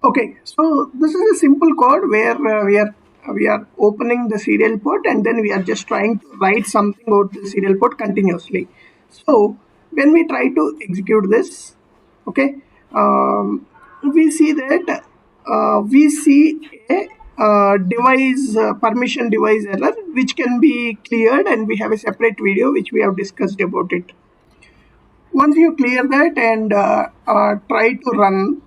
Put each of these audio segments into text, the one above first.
Okay, so this is a simple code where we are opening the serial port, and then we are just trying to write something out the serial port continuously. So when we try to execute this, okay, we see that we see a device permission device error which can be cleared, and we have a separate video which we have discussed about it. Once you clear that and try to run,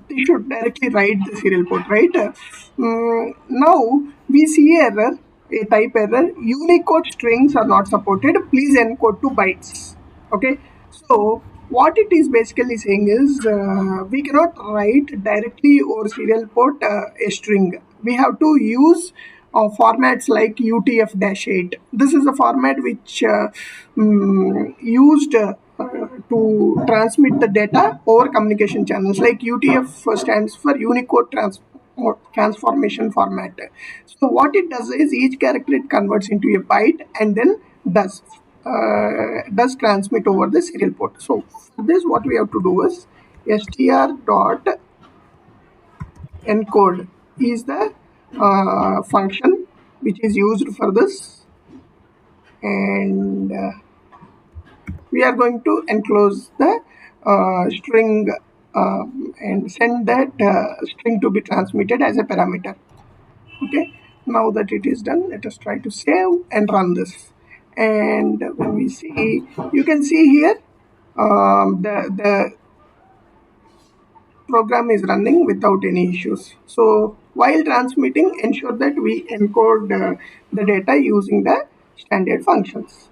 they should directly write the serial port, right? Now we see error, a type error. Unicode strings are not supported. Please encode to bytes. Okay. So what it is basically saying is we cannot write directly over serial port a string. We have to use formats like UTF-8. This is a format which used to transmit the data over communication channels. Like UTF stands for Unicode transformation format. So what it does is each character it converts into a byte and then does transmit over the serial port. So for this, what we have to do is str.encode is the function which is used for this, and we are going to enclose the string and send that string to be transmitted as a parameter. Okay, now that it is done, let us try to save and run this. And when we see, you can see here the program is running without any issues. So while transmitting, ensure that we encode the data using the standard functions.